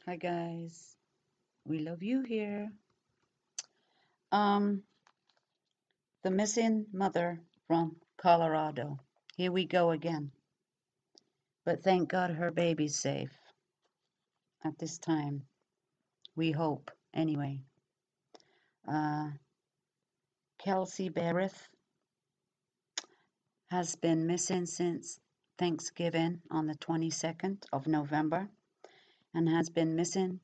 Hi guys, we love you here. Um, the missing mother from Colorado. Here we go again. But thank God her baby's safe at this time. We hope, anyway. Uh, Kelsey Berreth has been missing since Thanksgiving on the 22nd of November and has been missing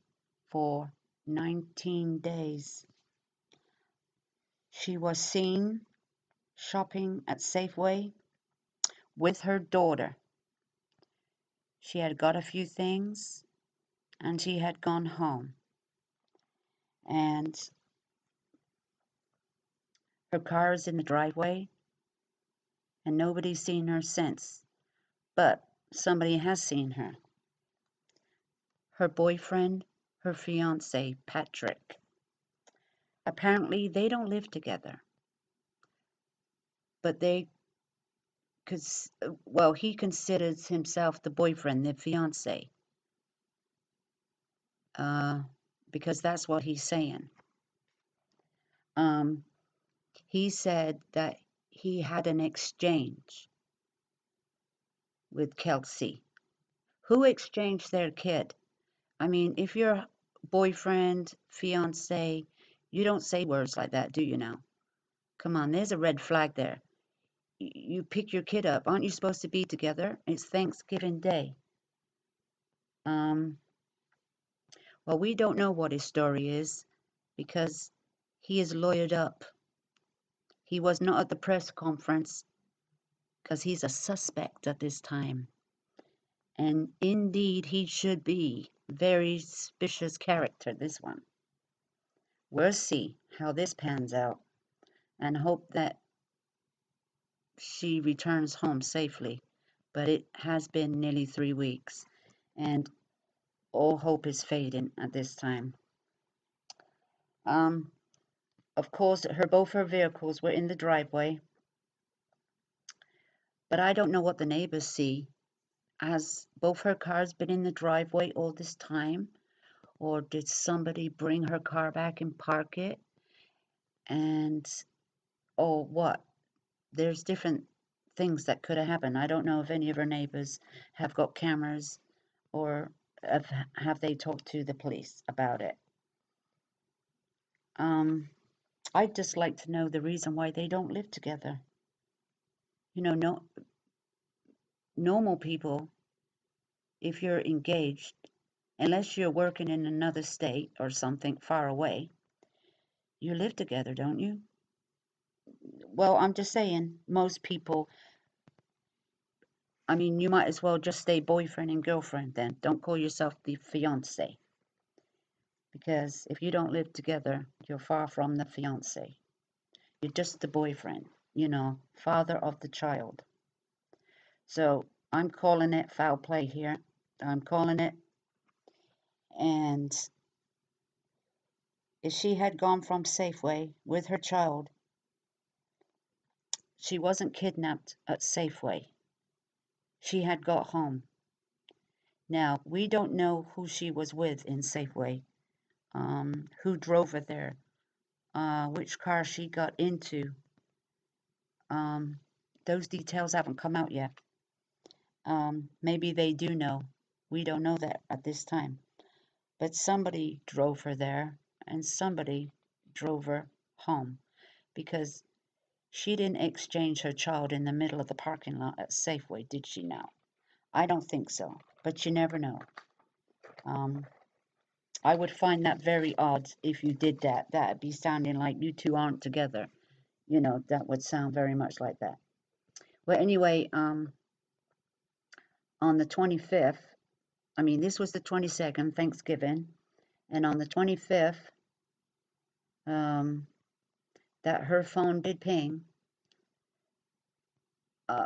for 19 days. She was seen shopping at Safeway with her daughter. She had got a few things and she had gone home. And her car is in the driveway and nobody's seen her since. But somebody has seen her. Her boyfriend, her fiance, Patrick. Apparently they don't live together. But he considers himself the boyfriend, the fiance. Uh, because that's what he's saying. Um, he said that he had an exchange with Kelsey. Who exchanged their kid? I mean, if you're boyfriend, fiance, you don't say words like that, do you now? Come on, there's a red flag there. You pick your kid up. Aren't you supposed to be together? It's Thanksgiving Day. Um, well, we don't know what his story is because he is lawyered up. He was not at the press conference because he's a suspect at this time. And indeed, he should be. Very suspicious character, this one. We'll see how this pans out and hope that she returns home safely. But it has been nearly 3 weeks and all hope is fading at this time. Um, of course, both her vehicles were in the driveway, but I don't know what the neighbors see. Has both her cars been in the driveway all this time? Or did somebody bring her car back and park it? And, oh, what? There's different things that could have happened. I don't know if any of her neighbors have got cameras or have they talked to the police about it. I'd just like to know the reason why they don't live together. You know, no normal people, if you're engaged, unless you're working in another state or something far away, you live together, don't you? Well, I'm just saying, most people, I mean, you might as well just stay boyfriend and girlfriend then. Don't call yourself the fiance. Because if you don't live together, you're far from the fiance. You're just the boyfriend, father of the child. So I'm calling it foul play here. I'm calling it. And if she had gone from Safeway with her child, she wasn't kidnapped at Safeway. She had got home. Now, we don't know who she was with in Safeway, who drove her there, which car she got into. Those details haven't come out yet. Maybe they do know. We don't know that at this time. But somebody drove her there and somebody drove her home because she didn't exchange her child in the middle of the parking lot at Safeway, did she now? I don't think so, but you never know. I would find that very odd if you did that. That'd be sounding like you two aren't together. That would sound very much like that. Well, anyway, on the 25th, I mean, this was the 22nd, Thanksgiving, and on the 25th, that her phone did ping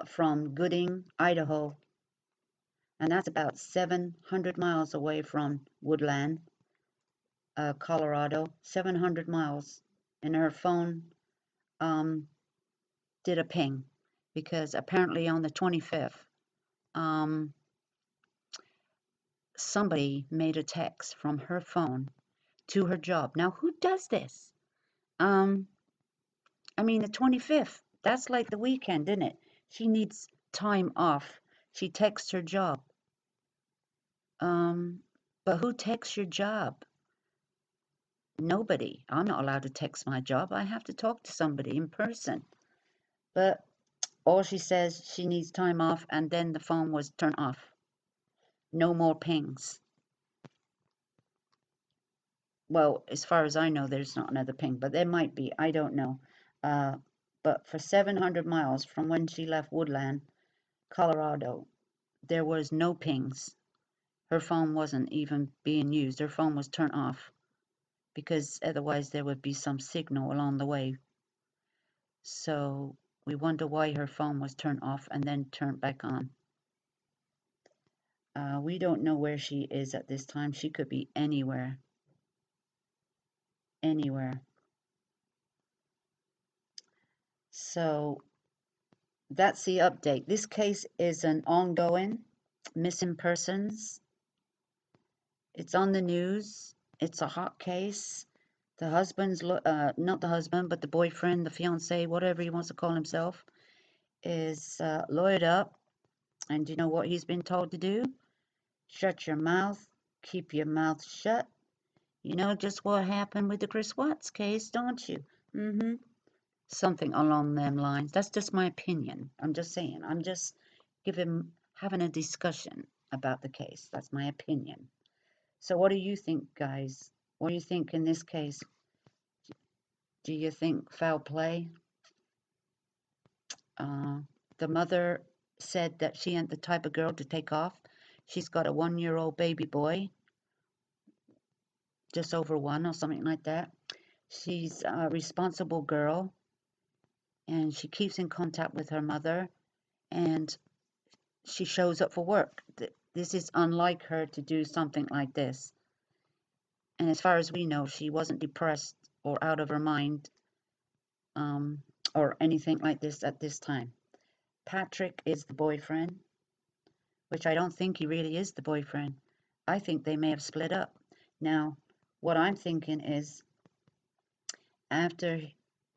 from Gooding, Idaho, and that's about 700 miles away from Woodland, Colorado, 700 miles, and her phone did a ping because apparently on the 25th, somebody made a text from her phone to her job. Now, who does this? Um, I mean, the 25th, that's like the weekend, isn't it? She needs time off. She texts her job. Um, but who texts your job? Nobody. I'm not allowed to text my job. I have to talk to somebody in person. But all she says, she needs time off, and then the phone was turned off. No more pings. Well, as far as I know, there's not another ping, but there might be. I don't know. Uh, but for 700 miles from when she left Woodland, Colorado, there was no pings. Her phone wasn't even being used. Her phone was turned off because otherwise there would be some signal along the way. So we wonder why her phone was turned off and then turned back on. We don't know where she is at this time. She could be anywhere. Anywhere. So that's the update. This case is an ongoing missing persons. It's on the news. It's a hot case. The husband's, not the husband, but the boyfriend, the fiance, whatever he wants to call himself, is lawyered up. And you know what he's been told to do? Shut your mouth. Keep your mouth shut. You know just what happened with the Chris Watts case, don't you? Mm-hmm. Something along them lines. That's just my opinion. I'm just saying. I'm just having a discussion about the case. That's my opinion. So what do you think, guys? What do you think in this case? Do you think foul play? Uh, the mother said that she ain't the type of girl to take off. She's got a 1-year-old baby boy, just over one or something like that. She's a responsible girl, and she keeps in contact with her mother, and she shows up for work. This is unlike her to do something like this. And as far as we know, she wasn't depressed or out of her mind, or anything like this at this time. Patrick is the boyfriend, which I don't think he really is the boyfriend. I think they may have split up. Now, what I'm thinking is after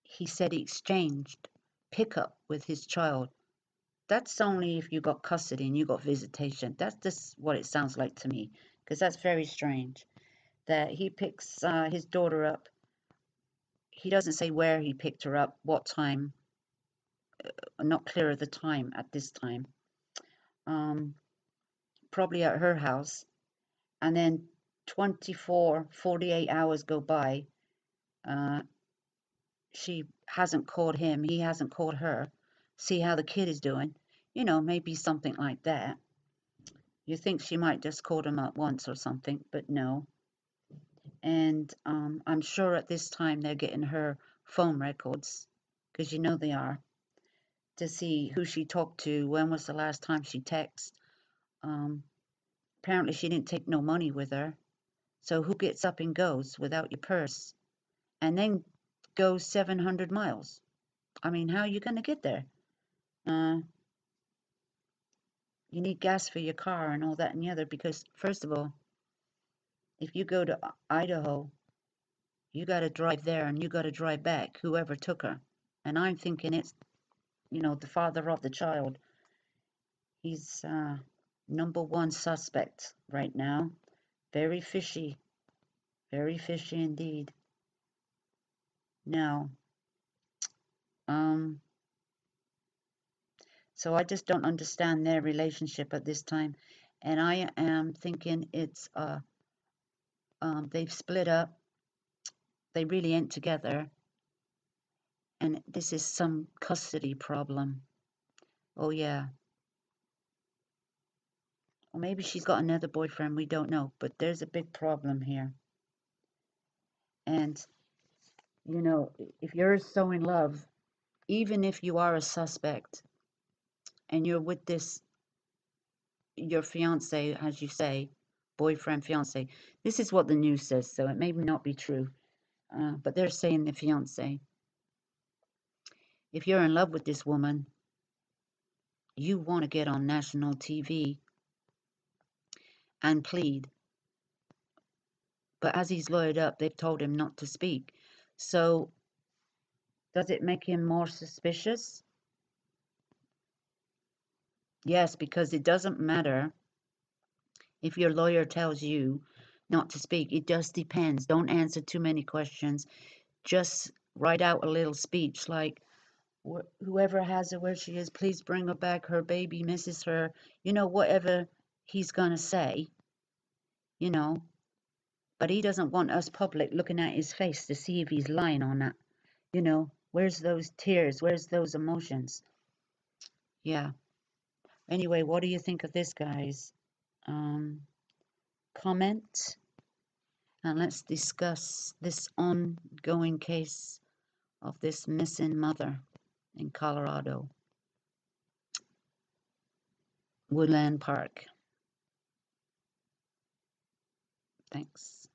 he said he exchanged pickup with his child, that's only if you got custody and you got visitation. That's just what it sounds like to me, because that's very strange that he picks his daughter up. He doesn't say where he picked her up, what time, not clear of the time at this time. Probably at her house. And then 48 hours go by. She hasn't called him. He hasn't called her. See how the kid is doing. You know, maybe something like that. You think she might just called him up once or something, but no. And I'm sure at this time they're getting her phone records, because you know they are, to see who she talked to, when was the last time she texted. Apparently she didn't take no money with her. So who gets up and goes without your purse and then goes 700 miles? I mean, how are you going to get there? You need gas for your car and all that and the other, because first of all, if you go to Idaho, you got to drive there and you got to drive back, whoever took her. And I'm thinking it's, the father of the child. He's number one suspect right now. Very fishy indeed. Now, so I just don't understand their relationship at this time, and I am thinking it's they've split up. They really ain't together, and this is some custody problem. Oh yeah, or maybe she's got another boyfriend. We don't know, but there's a big problem here. And if you're so in love, even if you are a suspect, and you're with your fiance, as you say, boyfriend, fiance. This is what the news says, so it may not be true, but they're saying the fiance. If you're in love with this woman, you want to get on national TV and plead. But as he's lawyered up, they've told him not to speak. So does it make him more suspicious? Yes, because it doesn't matter if your lawyer tells you not to speak. It just depends. Don't answer too many questions. Just write out a little speech like, whoever has her where she is, please bring her back. Her baby misses her. You know, whatever he's going to say, you know. But he doesn't want us public looking at his face to see if he's lying or not. You know, where's those tears? Where's those emotions? Yeah. Anyway, what do you think of this, guys? Comment, and let's discuss this ongoing case of this missing mother in Colorado, Woodland Park. Thanks.